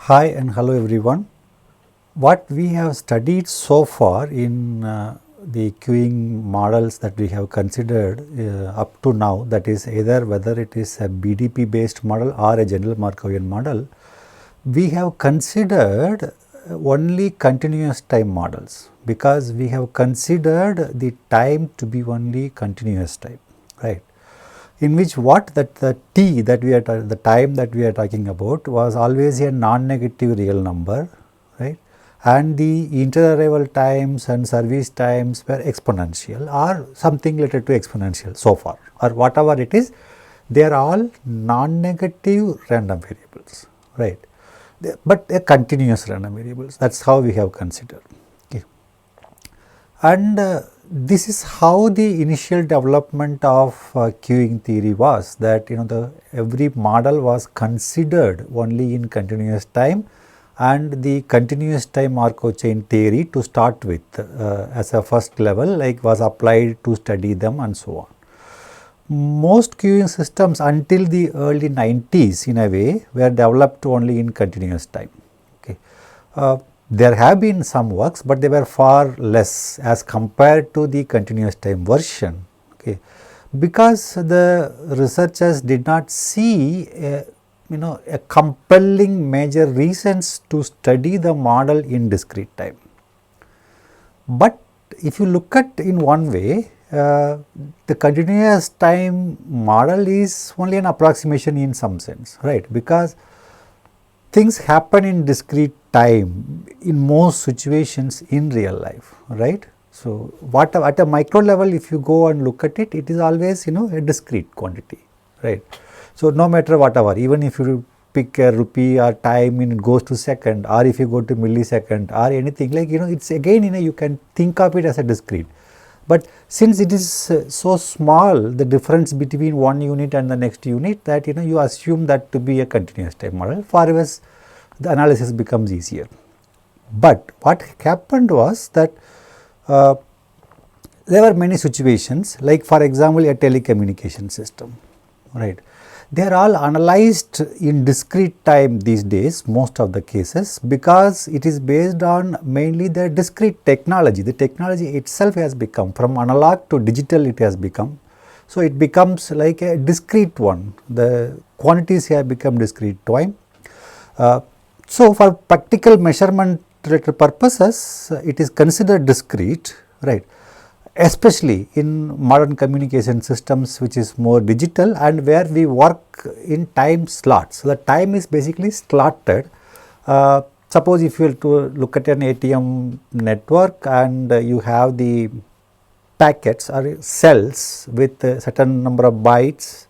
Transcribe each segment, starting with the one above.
Hi and hello everyone. What we have studied so far in the queuing models that we have considered up to now, that is either whether it is a BDP based model or a general Markovian model, we have considered only continuous time models because we have considered the time to be only continuous time, right? In which what that the t that we are the time that we are talking about was always a non-negative real number, right, and the inter-arrival times and service times were exponential or something related to exponential so far, or whatever it is, they are all non-negative random variables, right, but a continuous random variables. That is how we have considered. Okay. And this is how the initial development of queuing theory was, that the every model was considered only in continuous time, and the continuous time Markov chain theory to start with as a first level was applied to study them and so on. Most queuing systems until the early 90s in a way were developed only in continuous time. Okay. There have been some works, but they were far less as compared to the continuous time version, okay, because the researchers did not see a compelling major reasons to study the model in discrete time. But if you look at in one way, the continuous time model is only an approximation in some sense, right, because things happen in discrete time in most situations in real life, right. So, what at a micro level, if you go and look at it, it is always a discrete quantity, right. So, no matter whatever, even if you pick a rupee or time and it goes to second, or if you go to millisecond or anything it's again you can think of it as a discrete. But since it is so small, the difference between one unit and the next unit, that you assume that to be a continuous time model, for us the analysis becomes easier. But what happened was that there were many situations, like for example a telecommunication system, right. They are all analyzed in discrete time these days, most of the cases, because it is based on mainly the discrete technology. The technology itself has become, from analog to digital it has become. So, it becomes like a discrete one. The quantities have become discrete time. So, for practical measurement related purposes, it is considered discrete, right, especially in modern communication systems, which is more digital and where we work in time slots. So, the time is basically slotted. Suppose if you were to look at an ATM network and you have the packets or cells with a certain number of bytes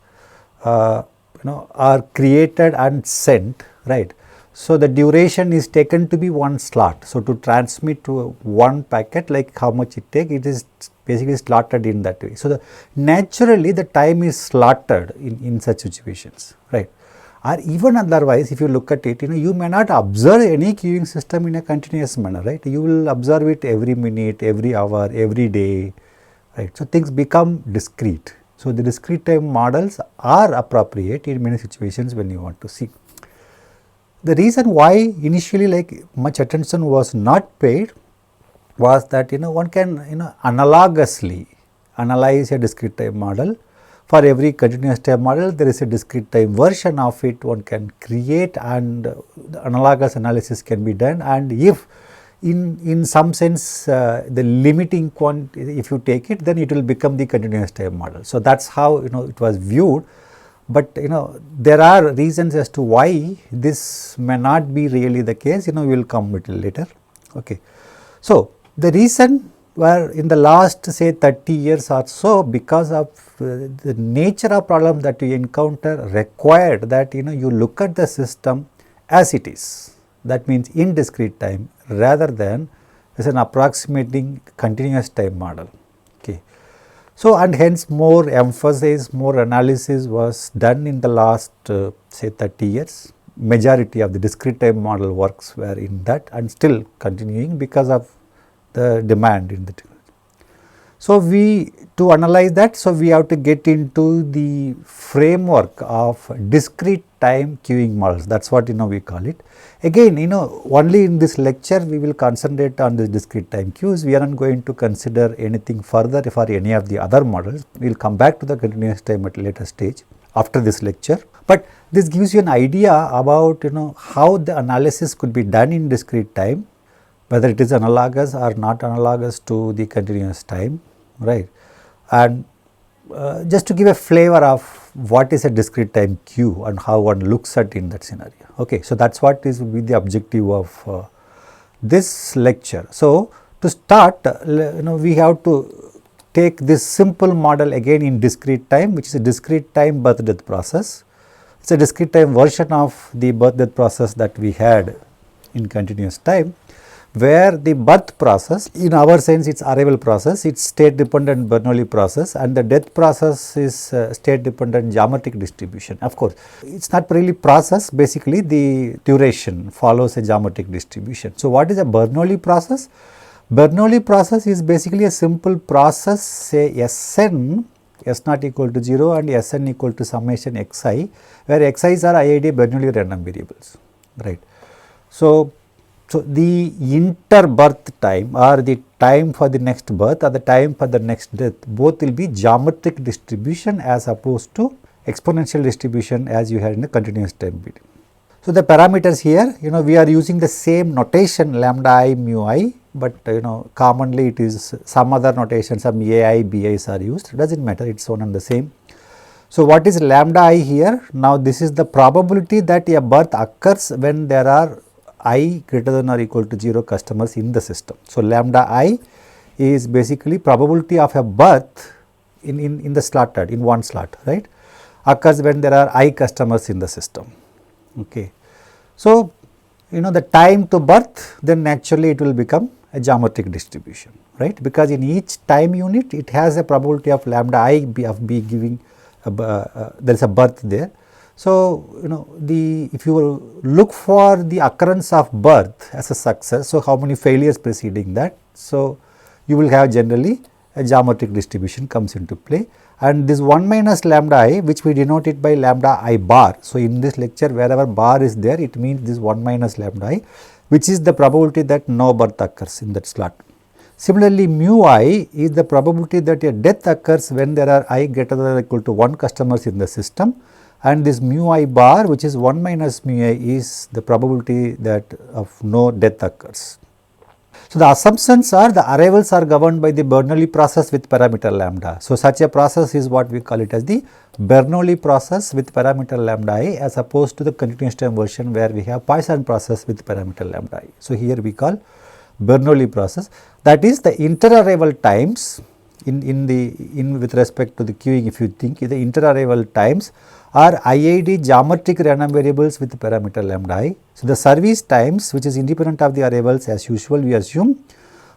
are created and sent, right. So, the duration is taken to be one slot. So, to transmit to one packet, like how much it takes, it is basically slotted in that way. So, naturally the time is slotted in such situations, right. Or even otherwise, if you look at it, you may not observe any queuing system in a continuous manner, right. You will observe it every minute, every hour, every day, right. So, things become discrete. So, the discrete time models are appropriate in many situations when you want to see. The reason why initially much attention was not paid was that one can analogously analyze a discrete time model. For every continuous time model, there is a discrete time version of it one can create, and the analogous analysis can be done. And if in some sense the limiting quantity, if you take it, then it will become the continuous time model. So, that is how it was viewed. But there are reasons as to why this may not be really the case, we will come a little later. Okay. So, the reason were in the last say 30 years or so, because of the nature of problem that you encounter required that you look at the system as it is, that means in discrete time rather than as an approximating continuous time model. Okay. So, and hence more emphasis, more analysis was done in the last say 30 years. Majority of the discrete time model works were in that and still continuing because of the demand in the technology. So, to analyze that, so we have to get into the framework of discrete time queuing models. That is what we call it. Again, only in this lecture we will concentrate on the discrete time queues. We are not going to consider anything further for any of the other models. We will come back to the continuous time at a later stage after this lecture. But this gives you an idea about how the analysis could be done in discrete time, whether it is analogous or not analogous to the continuous time, right. And just to give a flavor of what is a discrete time queue and how one looks at in that scenario. Okay, so that is what is with the objective of this lecture. So, to start, we have to take this simple model again in discrete time, which is a discrete time birth death process. It is a discrete time version of the birth death process that we had in continuous time, where the birth process, in our sense it is arrival process, it is state dependent Bernoulli process, and the death process is state dependent geometric distribution. Of course, it is not really process, basically the duration follows a geometric distribution. So, what is a Bernoulli process? Bernoulli process is basically a simple process, say Sn, S naught equal to 0 and Sn equal to summation xi, where xi's are IID Bernoulli random variables, right. So, the interbirth time or the time for the next birth or the time for the next death, both will be geometric distribution as opposed to exponential distribution as you had in the continuous time period. So, the parameters here, we are using the same notation lambda I, mu I, but commonly it is some other notation, some ai, bi's are used, does not matter, it is one and the same. So, what is lambda I here? Now, this is the probability that a birth occurs when there are I greater than or equal to 0 customers in the system. So, lambda I is basically probability of a birth in the slotted, in one slot, right, occurs when there are I customers in the system. Okay. So, the time to birth, then naturally it will become a geometric distribution, right, because in each time unit it has a probability of lambda I of B giving there is a birth there. So, if you look for the occurrence of birth as a success, so how many failures preceding that, so you will have generally a geometric distribution comes into play, and this 1 minus lambda I, which we denote it by lambda I bar. So, in this lecture wherever bar is there, it means this 1 minus lambda I, which is the probability that no birth occurs in that slot. Similarly, mu I is the probability that a death occurs when there are I greater than or equal to 1 customers in the system, and this mu I bar, which is 1 minus mu I, is the probability that of no death occurs. So, the assumptions are the arrivals are governed by the Bernoulli process with parameter lambda. So, such a process is what we call it as the Bernoulli process with parameter lambda I, as opposed to the continuous time version where we have Poisson process with parameter lambda I. So, here we call Bernoulli process, that is the inter-arrival times in with respect to the queuing. If you think the inter-arrival times are IID geometric random variables with parameter lambda I. So, the service times, which is independent of the arrivals, as usual we assume,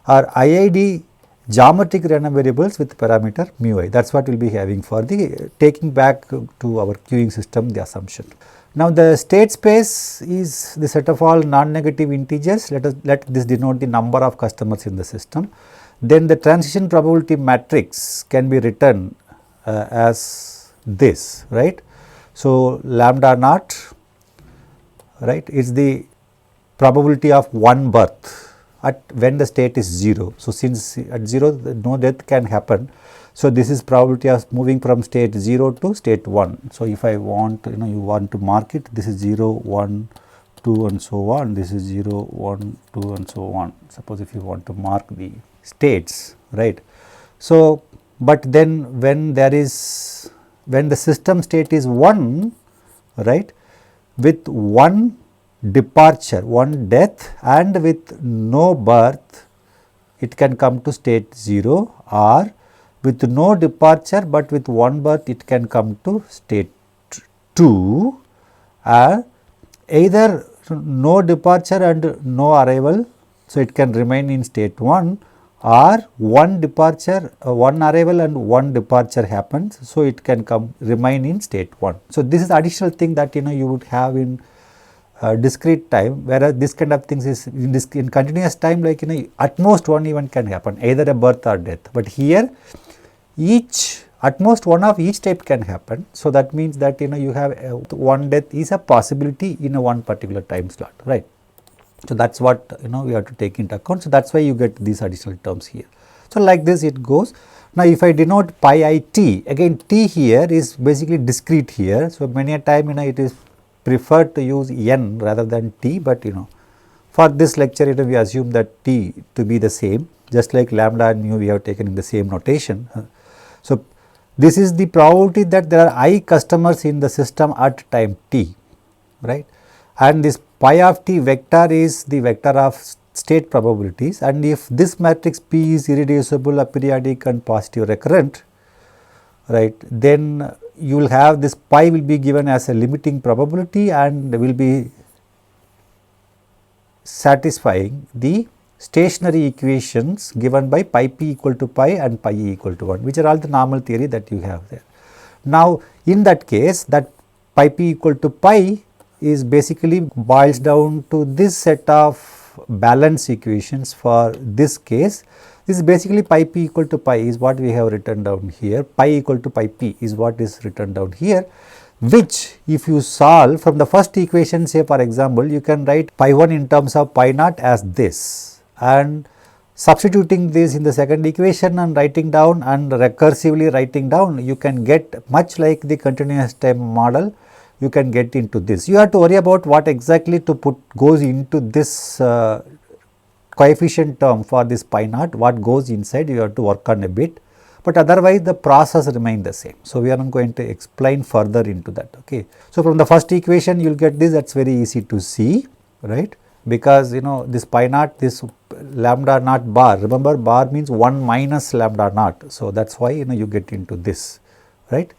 are IID geometric random variables with parameter mu I. That is what we will be having for the taking back to our queuing system the assumption. Now, the state space is the set of all non-negative integers. Let this denote the number of customers in the system. Then the transition probability matrix can be written as this, right. So, lambda naught, right, is the probability of one birth at when the state is 0. So, since at 0 no death can happen. So, this is probability of moving from state 0 to state 1. So, if I want you want to mark it, this is 0, 1, 2 and so on, this is 0, 1, 2 and so on. Suppose if you want to mark the states, right. So, but then when the system state is 1, right, with one departure, one death and with no birth, it can come to state 0, or with no departure but with one birth it can come to state 2, either no departure and no arrival. So, it can remain in state 1, or one departure, one arrival and one departure happens. So, it can remain in state 1. So, this is additional thing that you would have in discrete time, whereas this kind of things is in continuous time, like at most one event can happen, either a birth or death. But here at most one of each type can happen. So that means that you have one death is a possibility in a one particular time slot, right? So that's what we have to take into account. So that's why you get these additional terms here. So like this it goes. Now if I denote pi I t, again t here is basically discrete here. So many a time it is preferred to use n rather than t, but for this lecture we assume that t to be the same, just like lambda and mu we have taken in the same notation. So this is the probability that there are I customers in the system at time t, right? And this pi of t vector is the vector of state probabilities, and if this matrix P is irreducible, aperiodic and positive recurrent, right, then you will have this pi will be given as a limiting probability and will be satisfying the stationary equations given by pi p equal to pi and pi e equal to 1, which are all the normal theory that you have there. Now in that case, that pi p equal to pi is basically boils down to this set of balance equations for this case. This is basically pi p equal to pi is what we have written down here, pi equal to pi p is what is written down here, which if you solve from the first equation, say for example, you can write pi 1 in terms of pi naught as this, and substituting this in the second equation and writing down and recursively writing down, you can get much like the continuous time model, you can get into this. You have to worry about what exactly to put goes into this coefficient term for this pi naught, what goes inside you have to work on a bit, but otherwise the process remains the same. So we are not going to explain further into that, okay. So from the first equation you will get this, that is very easy to see, right, because this pi naught, this lambda naught bar, remember bar means 1 minus lambda naught, so that is why you get into this, right.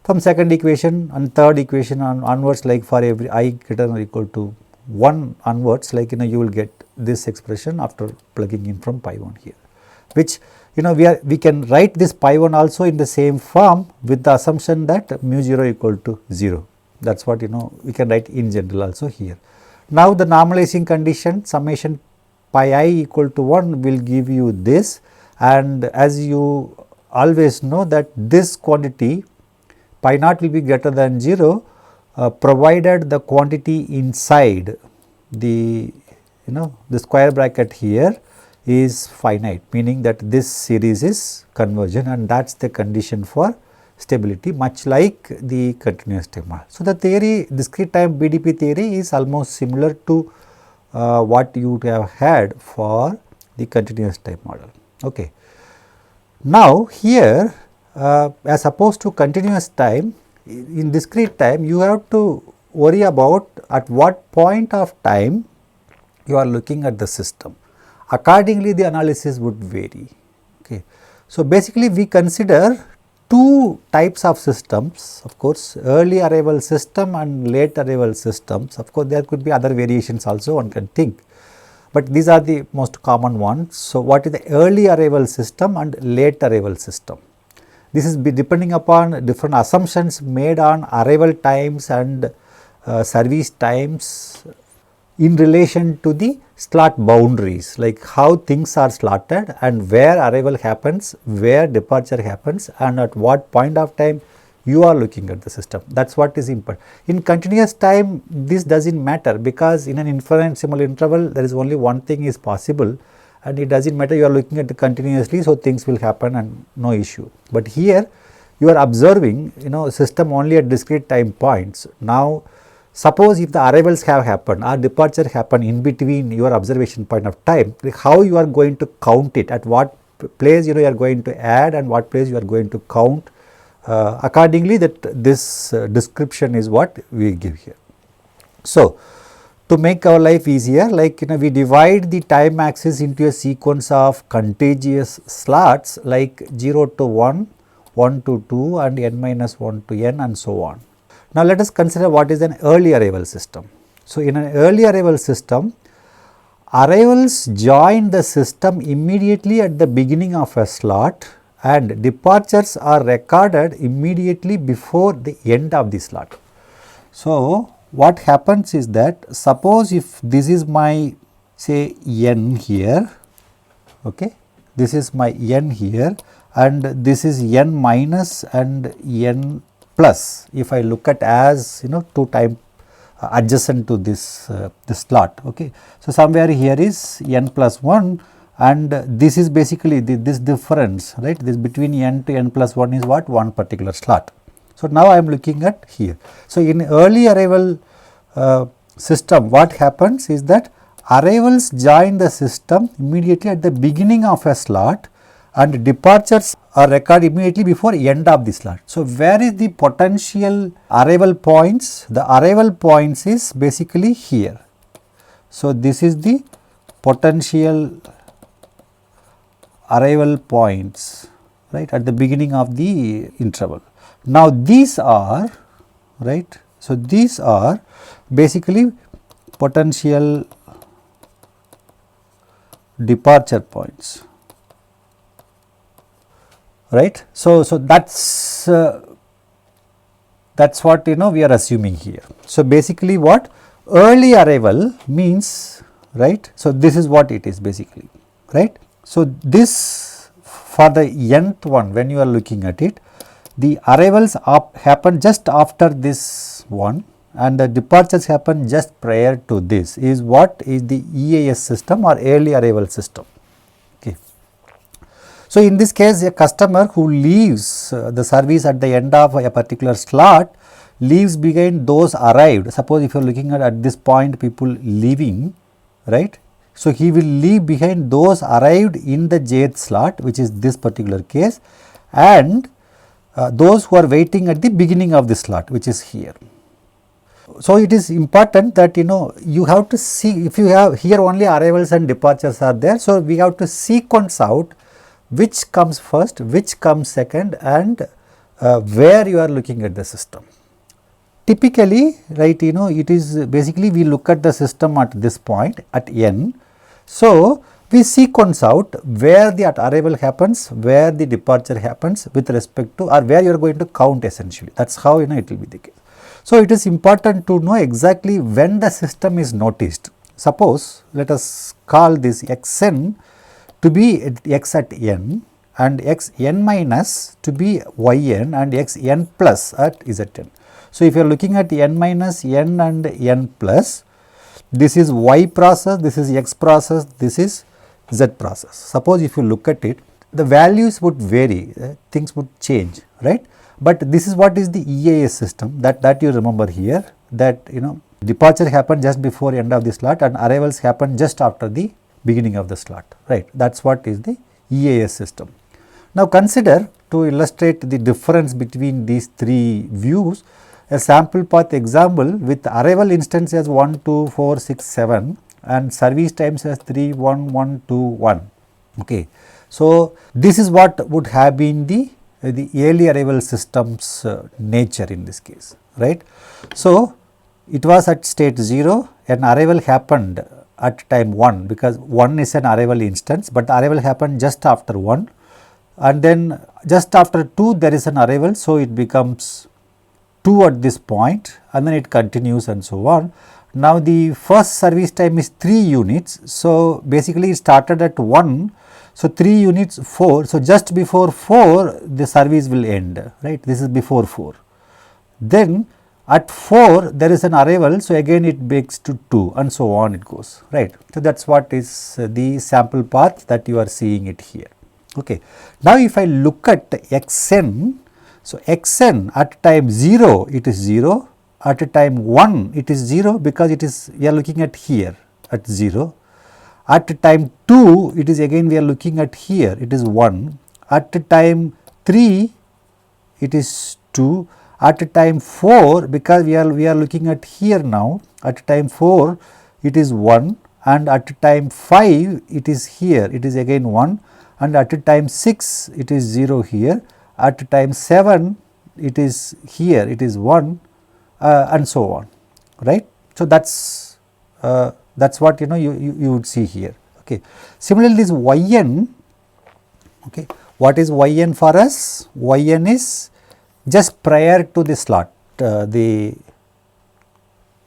From second equation and third equation onwards, like for every I greater than or equal to 1 onwards, like you will get this expression after plugging in from pi 1 here, which we can write this pi 1 also in the same form with the assumption that mu 0 equal to 0. That is what we can write in general also here. Now the normalizing condition summation pi I equal to 1 will give you this, and as you always know that this quantity pi naught will be greater than 0 provided the quantity inside the the square bracket here is finite, meaning that this series is convergent, and that is the condition for stability, much like the continuous time model. So the theory, discrete time BDP theory is almost similar to what you would have had for the continuous time model, okay. Now here as opposed to continuous time, in discrete time you have to worry about at what point of time you are looking at the system. Accordingly the analysis would vary, okay. So basically we consider two types of systems, of course, early arrival system and late arrival systems. Of course there could be other variations also, one can think, but these are the most common ones. So what is the early arrival system and late arrival system? This is depending upon different assumptions made on arrival times and service times in relation to the slot boundaries, like how things are slotted and where arrival happens, where departure happens, and at what point of time you are looking at the system. That is what is important. In continuous time this does not matter, because in an infinitesimal interval there is only one thing is possible, and it does not matter, you are looking at it continuously, so things will happen and no issue. But here you are observing system only at discrete time points. Now suppose if the arrivals have happened or departure happen in between your observation point of time, how you are going to count it, at what place you are going to add and what place you are going to count, accordingly that this description is what we give here. So to make our life easier, like we divide the time axis into a sequence of contiguous slots like 0 to 1, 1 to 2 and n minus 1 to n and so on. Now let us consider what is an early arrival system. So in an early arrival system, arrivals join the system immediately at the beginning of a slot and departures are recorded immediately before the end of the slot. So what happens is that, suppose if this is my say n here, okay, this is my n here and this is n minus and n plus, if I look at as two time adjacent to this this slot, okay. So, somewhere here is n plus 1 and this is basically this difference, right, this between n to n plus 1 is what, one particular slot. So, now I am looking at here. So, in early arrival system, what happens is that arrivals join the system immediately at the beginning of a slot and departures are recorded immediately before end of the slot. So, where is the potential arrival points? The arrival points is basically here. So, this is the potential arrival points, right, at the beginning of the interval. Now, these are, right, so these are basically potential departure points, right. So, that's what we are assuming here. So, basically what early arrival means, right. So, this is what it is basically, right. So, this for the nth one, when you are looking at it, the arrivals happen just after this one and the departures happen just prior to this, is what is the EAS system or early arrival system. Okay. So, in this case, a customer who leaves the service at the end of a particular slot leaves behind those arrived. Suppose if you are looking at this point, people leaving, right. So, he will leave behind those arrived in the jth slot, which is this particular case, and those who are waiting at the beginning of the slot, which is here. So, it is important that you have to see, if you have here only arrivals and departures are there. So, we have to sequence out which comes first, which comes second, and where you are looking at the system. Typically, right, it is basically we look at the system at this point at n. So, we sequence out where the arrival happens, where the departure happens with respect to, or where you are going to count essentially. That is how it will be the case. So, it is important to know exactly when the system is noticed. Suppose let us call this xn to be x at n and xn minus to be yn and xn plus at zn. So, if you are looking at n minus, n and n plus, this is y process, this is x process, this is z process. Suppose if you look at it, the values would vary, things would change, right. But this is what is the EAS system that you remember here, that departure happen just before end of the slot and arrivals happen just after the beginning of the slot, right. That is what is the EAS system. Now, consider, to illustrate the difference between these three views, a sample path example with arrival instance as 1, 2, 4, 6, 7 and service times as 3, 1, 1, 2, 1. Okay. So, this is what would have been the early arrival system's nature in this case, right. So, it was at state 0, an arrival happened at time 1, because 1 is an arrival instance, but the arrival happened just after 1, and then just after 2 there is an arrival. So, it becomes 2 at this point and then it continues and so on. Now, the first service time is 3 units. So, basically it started at 1. So, 3 units 4. So, just before 4 the service will end, right. This is before 4. Then at 4 there is an arrival. So, again it breaks to 2 and so on it goes, right. So, that is what is the sample path that you are seeing it here. Okay. Now, if I look at xn, so xn at time 0 it is 0, at time 1 it is 0 because it is, we are looking at here at 0. At time 2 it is again we are looking at here, it is 1. At time 3 it is 2. At time 4, because we are looking at here now, at time 4 it is 1, and at time 5 it is here, it is again 1, and at time 6 it is 0 here, at time 7 it is here, it is 1, and so on, right. So, that is what you would see here. Okay. Similarly, this yn, okay, what is yn for us? Yn is just prior to the slot, the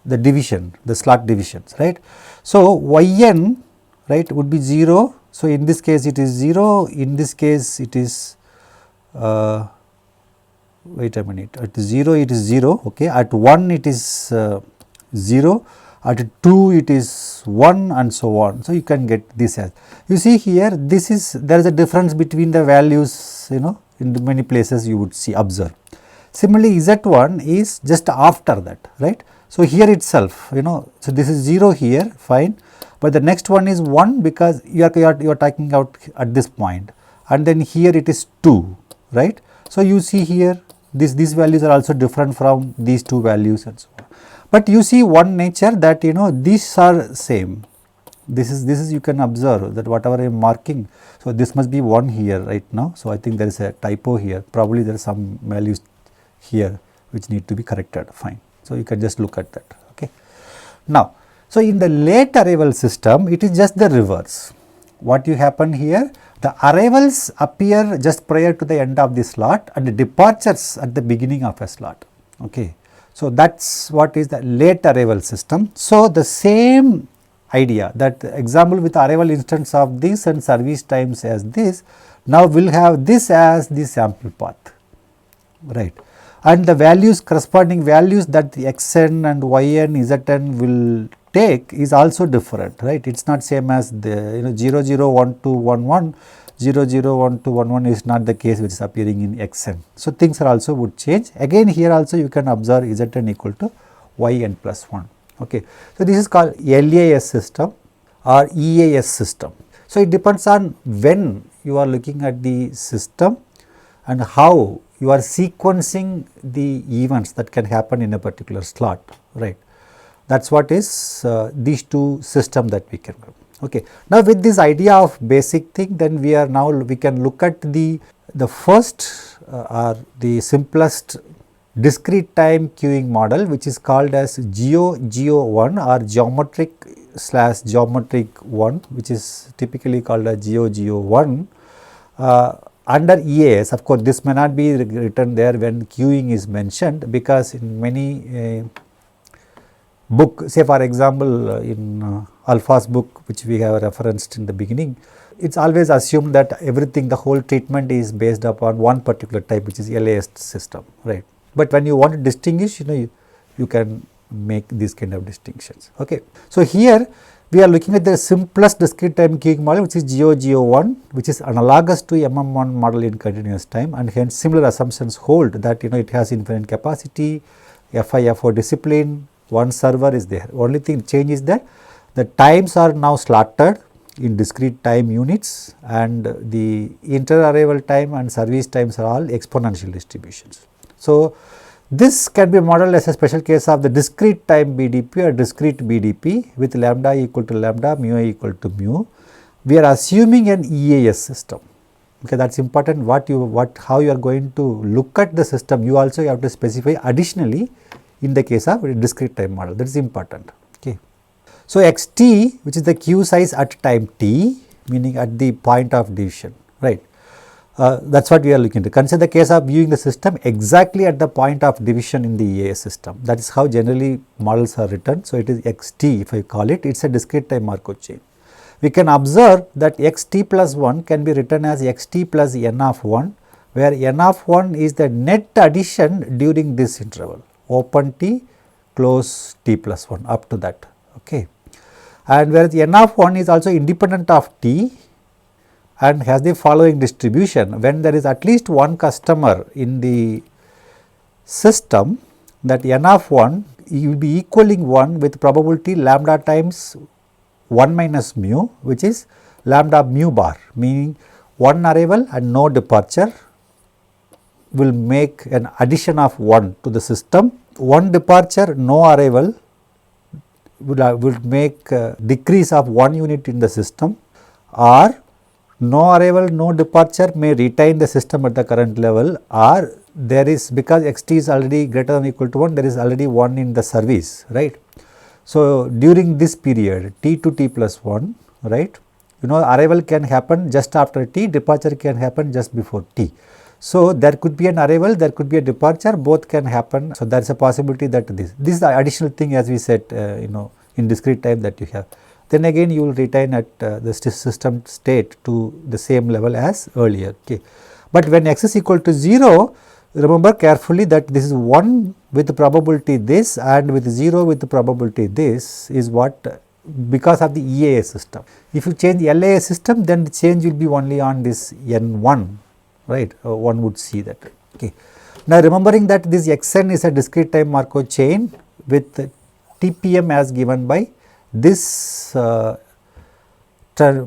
the division, the slot divisions, right. So, yn, right, would be 0. So, in this case it is 0, in this case it is wait a minute, at 0 it is 0, okay. At 1 it is 0, at 2 it is 1 and so on. So, you can get this as, you see here this is, there is a difference between the values, you know, in many places you would see, observe. Similarly, Z1 is just after that, right. So, here itself, you know, so this is 0 here, fine, but the next one is 1 because you are taking out at this point, and then here it is 2, right. So, you see here these values are also different from these two values and so on. But you see one nature that, you know, these are same. This is you can observe that whatever I am marking. So, this must be 1 here right now. So, I think there is a typo here, probably there are some values here which need to be corrected, fine. So, you can just look at that, okay. Now, so in the late arrival system, it is just the reverse. What you happen here, the arrivals appear just prior to the end of the slot and the departures at the beginning of a slot, okay. So, that is what is the late arrival system. So, the same idea, that example with arrival instance of this and service times as this, now we will have this as the sample path, right. And the values, corresponding values that the xn and yn, zn will take is also different, right. It is not same as the, you know, 0 0 1 2 1 1, 0 0 1 2 1 1 is not the case which is appearing in xn. So, things are also would change. Again here also you can observe zn equal to yn plus 1, okay. So, this is called LAS system or EAS system. So, it depends on when you are looking at the system and how you are sequencing the events that can happen in a particular slot, right. That is what is these two systems that we can do. Okay. Now, with this idea of basic thing, then we can look at the first or the simplest discrete time queuing model, which is called as GEO1 or geometric/geometric 1, which is typically called as GEO1. Under EAS, of course, this may not be written there when queuing is mentioned, because in many book, say for example, in Alpha's book which we have referenced in the beginning, it is always assumed that everything, the whole treatment is based upon one particular type, which is LAS system, right. But when you want to distinguish, you know, you can make these kind of distinctions, okay. So, here we are looking at the simplest discrete time queuing model, which is GEO1, which is analogous to MM1 model in continuous time, and hence similar assumptions hold that, you know, it has infinite capacity, FI/FO discipline, one server is there. Only thing change is that the times are now slotted in discrete time units, and the inter-arrival time and service times are all exponential distributions. So, this can be modeled as a special case of the discrete time BDP or discrete BDP with lambda equal to lambda, mu equal to mu. We are assuming an EAS system. Okay, that is important. How you are going to look at the system, you also have to specify additionally in the case of a discrete time model, that is important. Okay. So, xt, which is the queue size at time t, meaning at the point of division, right. That is what we are looking to. Consider the case of viewing the system exactly at the point of division in the EAS system. That is how generally models are written. So, it is xt, if I call it, it is a discrete time Markov chain. We can observe that xt plus 1 can be written as xt plus n of 1, where n of 1 is the net addition during this interval, open t, close t plus 1 up to that, okay. And whereas n of 1 is also independent of t and has the following distribution: when there is at least one customer in the system, that n of 1 you will be equaling 1 with probability lambda times 1 minus mu, which is lambda mu bar, meaning one arrival and no departure will make an addition of 1 to the system. One departure, no arrival would make a decrease of 1 unit in the system, or no arrival, no departure may retain the system at the current level, or there is, because xt is already greater than or equal to 1, there is already 1 in the service, right. So, during this period t to t plus 1, right, you know, arrival can happen just after t, departure can happen just before t. So there could be an arrival, there could be a departure, both can happen. So there is a possibility that this is the additional thing, as we said, in discrete time that you have. Then again you will retain at the system state to the same level as earlier. Okay. But when x is equal to 0, remember carefully that this is 1 with the probability this and with 0 with the probability this is what, because of the EAS system. If you change the LAS system, then the change will be only on this N1, right, one would see that. Okay. Now remembering that this Xn is a discrete time Markov chain with TPM as given by this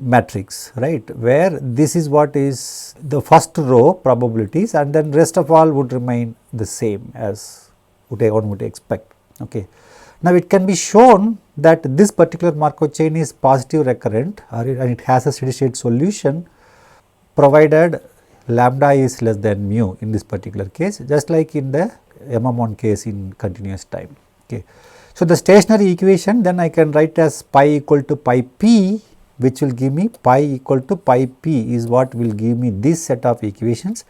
matrix, right, where this is what is the first row probabilities and then rest of all would remain the same as one would expect. Okay. Now it can be shown that this particular Markov chain is positive recurrent and it has a steady state solution provided lambda is less than mu in this particular case, just like in the MM1 case in continuous time. Okay. So the stationary equation then I can write as pi equal to pi p, which will give me pi equal to pi p is what will give me this set of equations.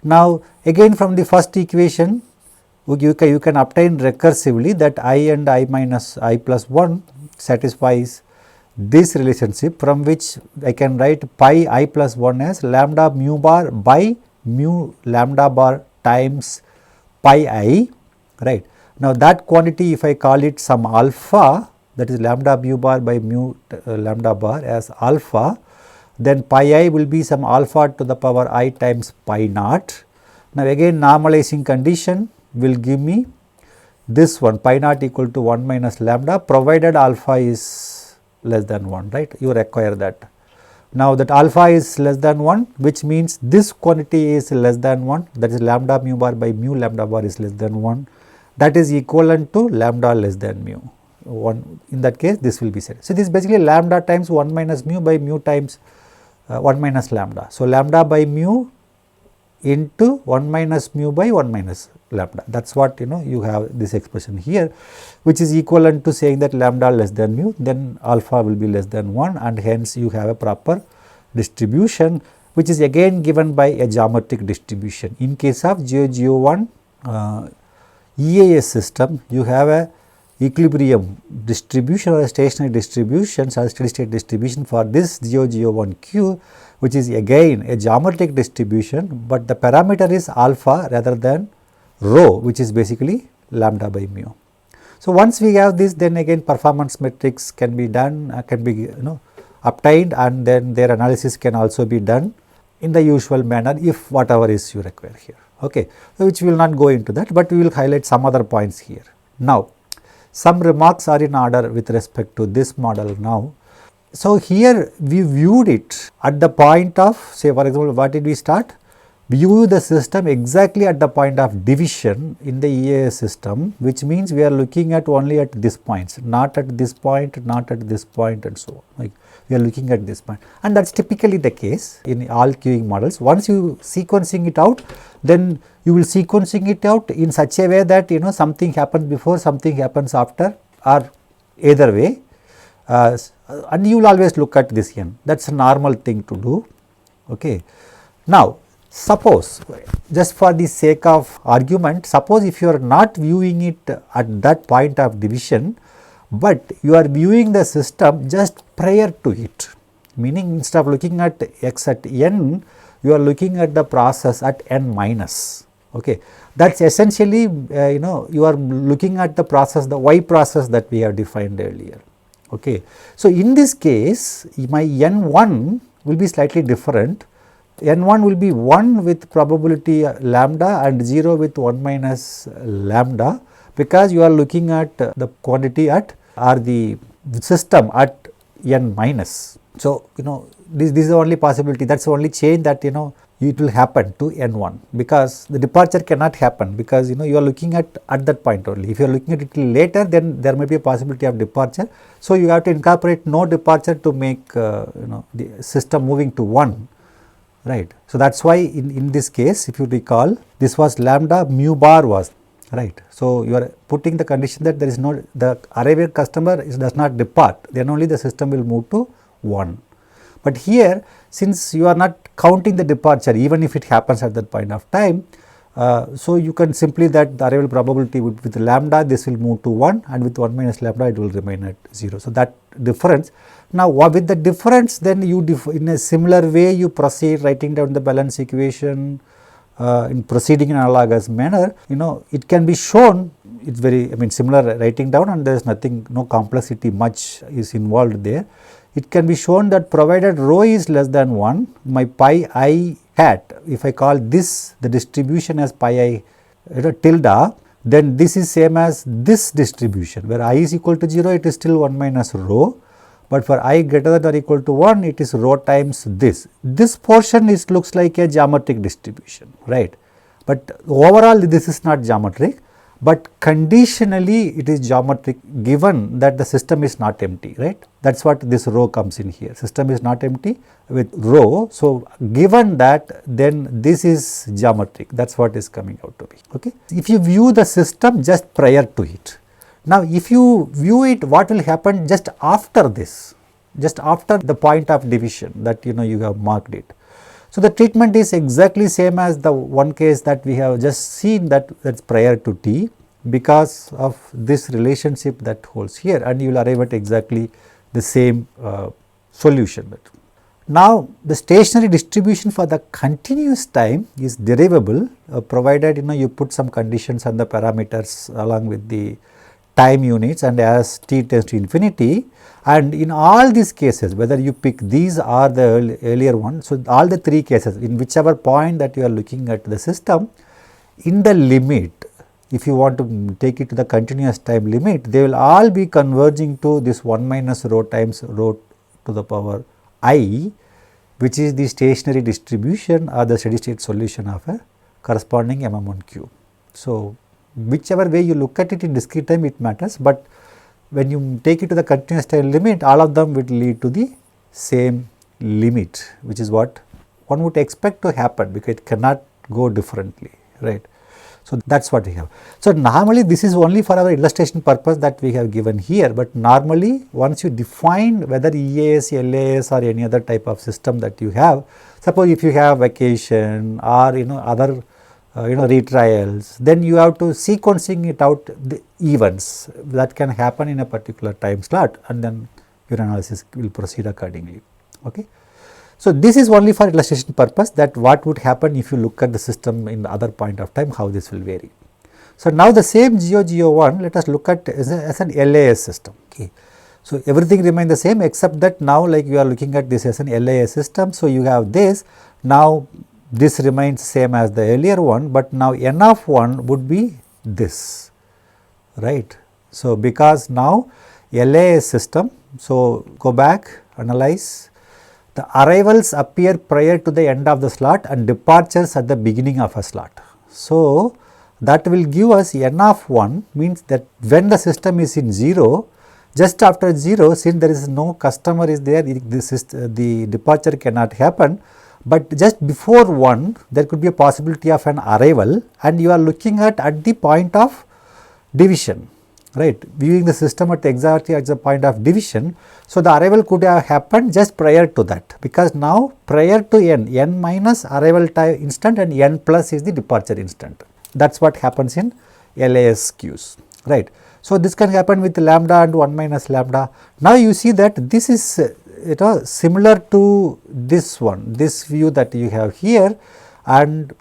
Now again from the first equation you can obtain recursively that I and I minus I plus 1 satisfies this relationship, from which I can write pi I plus 1 as lambda mu bar by mu lambda bar times pi I, right. Now that quantity, if I call it some alpha, that is lambda mu bar by mu lambda bar as alpha, then pi I will be some alpha to the power I times pi naught. Now again normalizing condition will give me this one, pi naught equal to 1 minus lambda, provided alpha is less than 1, right, you require that. Now that alpha is less than 1, which means this quantity is less than 1, that is lambda mu bar by mu lambda bar is less than 1, that is equivalent to lambda less than mu 1. In that case this will be said. So this is basically lambda times 1 minus mu by mu times 1 minus lambda. So lambda by mu into 1 minus mu by 1 minus lambda, that is what you have this expression here, which is equivalent to saying that lambda less than mu, then alpha will be less than 1 and hence you have a proper distribution, which is again given by a geometric distribution. In case of GeoGeo1 EAS system, you have a equilibrium distribution or a stationary distribution or steady state distribution for this GeoGeo1 Q, which is again a geometric distribution, but the parameter is alpha rather than rho, which is basically lambda by mu. So once we have this, then again performance metrics can be done, can be obtained, and then their analysis can also be done in the usual manner if whatever is you require here. Okay, so which we will not go into that, but we will highlight some other points here. Now some remarks are in order with respect to this model now. So here we viewed it at the point of, say for example, what did we start? View the system exactly at the point of division in the EAS system, which means we are looking at only at this points, not at this point, not at this point and so on. Like we are looking at this point, and that is typically the case in all queuing models. Once you sequencing it out, then you will sequencing it out in such a way that something happens before, something happens after, or either way, and you will always look at this n. That is a normal thing to do. Okay. Now suppose, just for the sake of argument, suppose if you are not viewing it at that point of division, but you are viewing the system just prior to it, meaning instead of looking at x at n, you are looking at the process at n minus. Okay, that is essentially you are looking at the process, the y process that we have defined earlier. Okay, so in this case my n1 will be slightly different. N1 will be 1 with probability lambda and 0 with 1 minus lambda, because you are looking at the quantity at or the system at n minus. So this is the only possibility, that is the only change that it will happen to n1, because the departure cannot happen, because you are looking at that point only. If you are looking at it later, then there may be a possibility of departure. So you have to incorporate no departure to make the system moving to 1. Right. So that is why in this case, if you recall, this was lambda mu bar was, right. So you are putting the condition that there is no, the arrival customer does not depart, then only the system will move to 1. But here, since you are not counting the departure even if it happens at that point of time, so you can simply that the arrival probability with lambda, this will move to 1, and with 1 minus lambda it will remain at 0. So, that difference. Now, with the difference, then you in a similar way you proceed writing down the balance equation in proceeding in analogous manner. It can be shown, it's very similar writing down, and there is nothing, no complexity much is involved there. It can be shown that provided rho is less than 1, my pi I hat, if I call this the distribution as pi I tilde, then this is same as this distribution, where I is equal to 0, it is still 1 minus rho, but for I greater than or equal to 1, it is rho times this. This portion looks like a geometric distribution, right, but overall this is not geometric, but conditionally it is geometric given that the system is not empty, right. That is what this rho comes in here, system is not empty with rho. So, given that, then this is geometric, that is what is coming out to be. Okay. If you view the system just prior to it, now if you view it, what will happen just after this, just after the point of division that you have marked it. So, the treatment is exactly same as the one case that we have just seen, that's prior to t, because of this relationship that holds here, and you will arrive at exactly the same solution. Now, the stationary distribution for the continuous time is derivable provided you put some conditions on the parameters along with the time units, and as t tends to infinity, and in all these cases whether you pick these or the earlier one. So, all the three cases, in whichever point that you are looking at the system, in the limit, if you want to take it to the continuous time limit, they will all be converging to this 1 minus rho times rho to the power I, which is the stationary distribution or the steady state solution of a corresponding MM1 cube. So, whichever way you look at it in discrete time, it matters, but when you take it to the continuous time limit, all of them will lead to the same limit, which is what one would expect to happen, because it cannot go differently, right. So, that is what we have. So, normally this is only for our illustration purpose that we have given here, but normally once you define whether EAS, LAS or any other type of system that you have, suppose if you have vacation or other retrials, then you have to sequencing it out the events that can happen in a particular time slot, and then your analysis will proceed accordingly. Okay. So, this is only for illustration purpose, that what would happen if you look at the system in the other point of time, how this will vary. So, now the same GO1 let us look at as an LAS system. Okay. So, everything remains the same except that now like we are looking at this as an LAS system. So, you have this, now this remains same as the earlier one, but now n of 1 would be this, right. So, because now LAS system, so go back, analyze, the arrivals appear prior to the end of the slot and departures at the beginning of a slot. So, that will give us n of 1, means that when the system is in 0, just after 0, since there is no customer is there, the departure cannot happen, but just before 1 there could be a possibility of an arrival, and you are looking at the point of division, right, viewing the system exactly at the point of division. So, the arrival could have happened just prior to that, because now prior to n minus arrival time instant and n plus is the departure instant. That is what happens in LAS queues, right. So, this can happen with lambda and 1 minus lambda. Now, you see that this is similar to this one, this view that you have here, and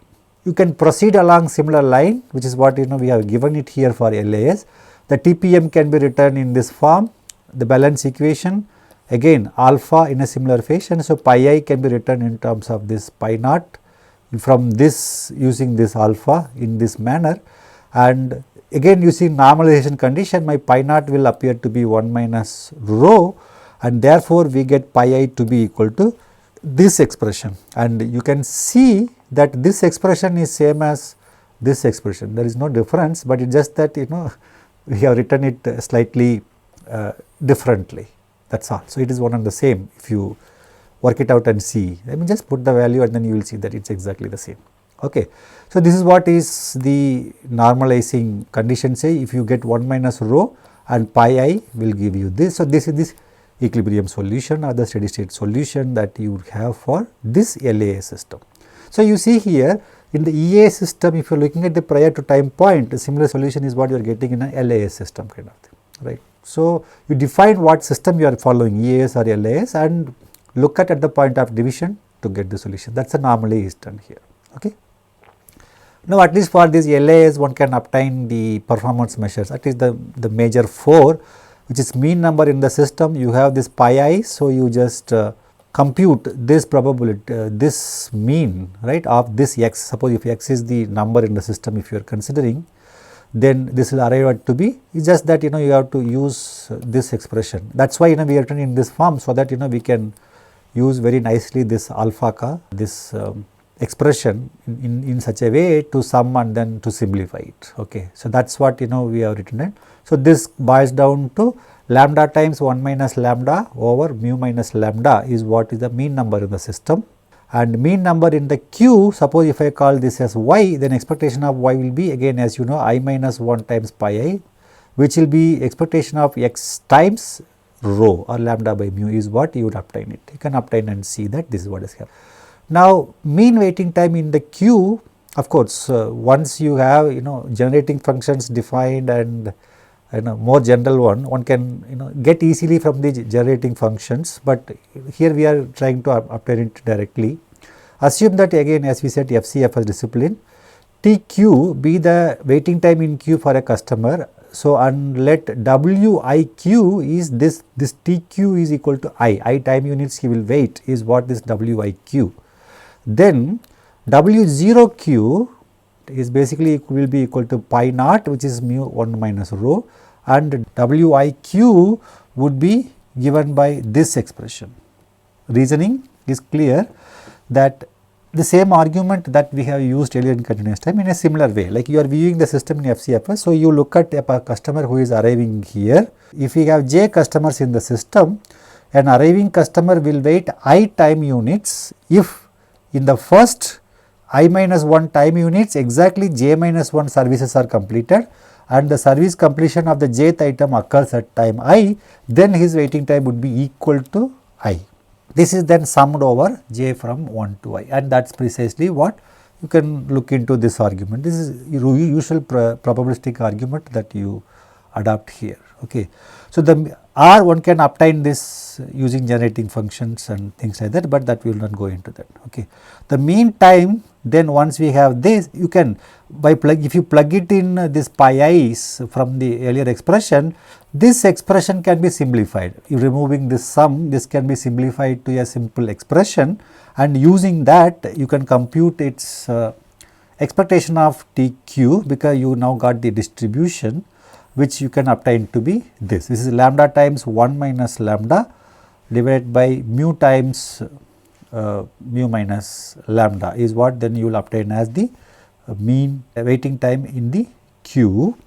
you can proceed along similar line, which is what we have given it here for LAS. The TPM can be written in this form, the balance equation again alpha in a similar fashion. So, pi I can be written in terms of this pi naught from this using this alpha in this manner, and again using normalization condition, my pi naught will appear to be 1 minus rho, and therefore, we get pi I to be equal to this expression, and you can see that this expression is same as this expression. There is no difference, but it is just that we have written it slightly differently, that is all. So, it is one and the same if you work it out and see. I mean, just put the value and then you will see that it is exactly the same. Okay. So, this is what is the normalizing condition. Say if you get 1 minus rho and pi I will give you this. So, this is this equilibrium solution or the steady state solution that you would have for this LAA system. So, you see here in the EAS system, if you are looking at the prior to time point, a similar solution is what you are getting in a LAS system kind of thing, right. So, you define what system you are following, EAS or LAS, and look at the point of division to get the solution. That is normally is done here. Okay. Now, at least for this LAS, one can obtain the performance measures, at least the major 4, which is mean number in the system. You have this pi I, so you just compute this probability, this mean, right, of this x. Suppose if x is the number in the system, if you are considering, then this will arrive at to be, it's just that you have to use this expression. That is why we are written in this form, so that we can use very nicely this alpha ka, this expression in such a way to sum and then to simplify it. Okay. So, that is what we have written it. So, this boils down to lambda times 1 minus lambda over mu minus lambda is what is the mean number in the system, and mean number in the Q, suppose if I call this as y, then expectation of y will be again as I minus 1 times pi I, which will be expectation of x times rho or lambda by mu is what you would obtain it. You can obtain and see that this is what is happening. Now, mean waiting time in the Q, of course, once you have generating functions defined and more general one can get easily from the generating functions, but here we are trying to obtain it directly. Assume that again, as we said, FCF as discipline, TQ be the waiting time in queue for a customer. So, and let WIQ is this TQ is equal to I time units he will wait is what this WIQ. Then W0Q is basically will be equal to pi naught, which is mu 1 minus rho, and WIQ would be given by this expression. Reasoning is clear that the same argument that we have used earlier in continuous time in a similar way, like you are viewing the system in FCFS. So, you look at a customer who is arriving here. If we have j customers in the system, an arriving customer will wait I time units if in the first I minus 1 time units exactly j minus 1 services are completed and the service completion of the jth item occurs at time I, then his waiting time would be equal to I. This is then summed over j from 1 to I, and that is precisely what you can look into this argument. This is usual probabilistic argument that you adopt here. Okay. So, the R one can obtain this using generating functions and things like that, but that we will not go into that. Okay. The mean time, then once we have this, you can if you plug it in this pi i's from the earlier expression, this expression can be simplified. If removing this sum, this can be simplified to a simple expression, and using that you can compute its expectation of TQ, because you now got the distribution which you can obtain to be this. This is lambda times 1 minus lambda divided by mu times mu minus lambda is what then you will obtain as the mean waiting time in the queue,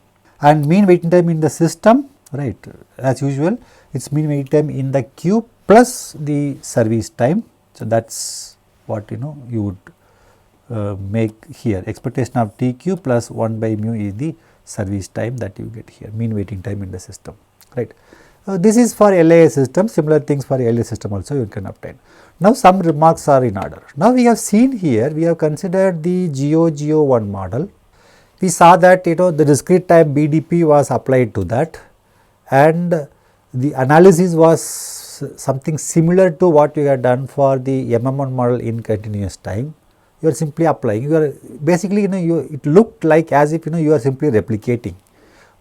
and mean waiting time in the system, right, as usual it is mean waiting time in the queue plus the service time. So, that is what you would make here, expectation of TQ plus 1 by mu is the service time that you get here, mean waiting time in the system, right. This is for LAA system, similar things for LA system also you can obtain. Now, some remarks are in order. Now, we have seen here, we have considered the GO1 model. We saw that the discrete time BDP was applied to that, and the analysis was something similar to what you have done for the MM1 model in continuous time. You are simply applying, you are basically it looked like as if you are simply replicating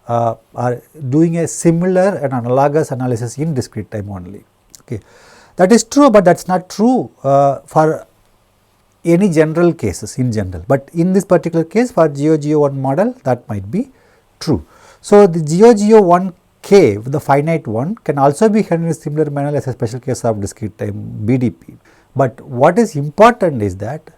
or doing a similar and analogous analysis in discrete time only. Okay. That is true, but that is not true for any general cases in general, but in this particular case for GO1 model that might be true. So, the GO1K, the finite one, can also be handled in a similar manner as a special case of discrete time BDP. But what is important is that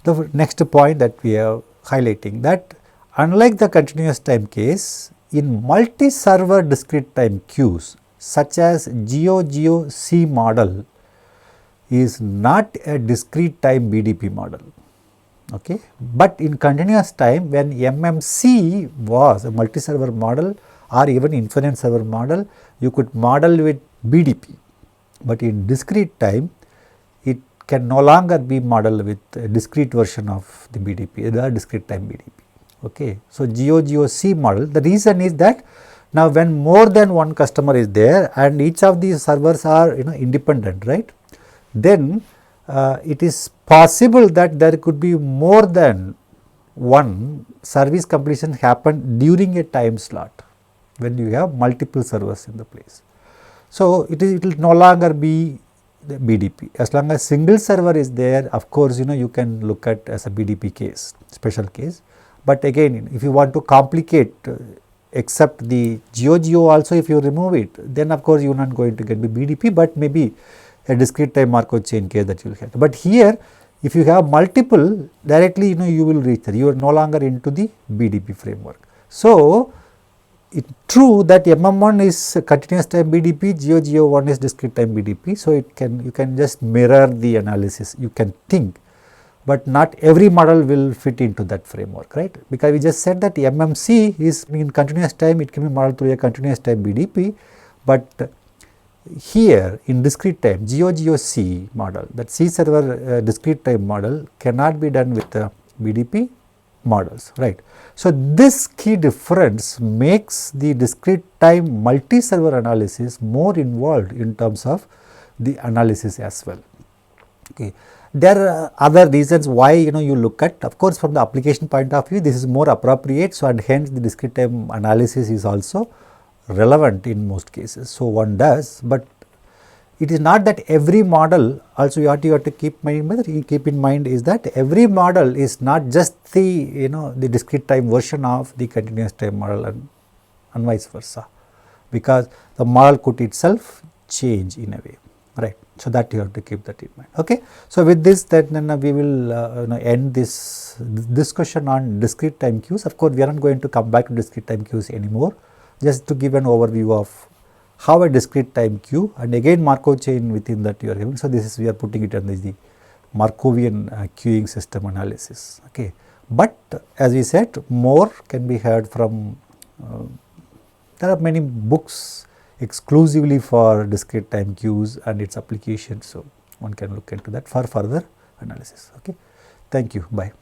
the next point that we are highlighting, that unlike the continuous time case, in multi-server discrete time queues such as GO-C model is not a discrete time BDP model. Okay. But in continuous time, when MMC was a multi-server model or even infinite server model, you could model with BDP. but in discrete time it can no longer be modeled with a discrete version of the BDP, the discrete time BDP. Okay. So, GOC model, the reason is that now when more than one customer is there and each of these servers are independent, right, then it is possible that there could be more than one service completion happen during a time slot when you have multiple servers in the place. So, it will no longer be the BDP. As long as single server is there, of course, you can look at as a BDP case, special case. But again, if you want to complicate except the GOGO also, if you remove it, then of course you are not going to get the BDP, but maybe a discrete time Markov chain case that you will get. But here, if you have multiple, directly you will reach there. You are no longer into the BDP framework. So, it's true that MM1 is continuous time BDP, GOGO1 is discrete time BDP. So, you can just mirror the analysis, you can think, but not every model will fit into that framework, right, because we just said that MMC is in continuous time, it can be modeled through a continuous time BDP, but here in discrete time GOGOC model, that C server discrete time model cannot be done with the BDP models, right. So, this key difference makes the discrete time multi-server analysis more involved in terms of the analysis as well. Okay. There are other reasons why you look at, of course, from the application point of view, this is more appropriate. So, and hence the discrete time analysis is also relevant in most cases. So, one does, but it is not that every model, also you have to keep in mind is that every model is not just the the discrete time version of the continuous time model and vice versa, because the model could itself change in a way, right. So, that you have to keep that in mind. Okay. So, with this then we will end this discussion on discrete time queues. Of course, we are not going to come back to discrete time queues anymore, just to give an overview of how a discrete time queue and again Markov chain within that you are having. So, this is we are putting it under the Markovian queuing system analysis. Okay. But as we said, more can be heard from, there are many books exclusively for discrete time queues and its applications. So, one can look into that for further analysis. Okay. Thank you. Bye.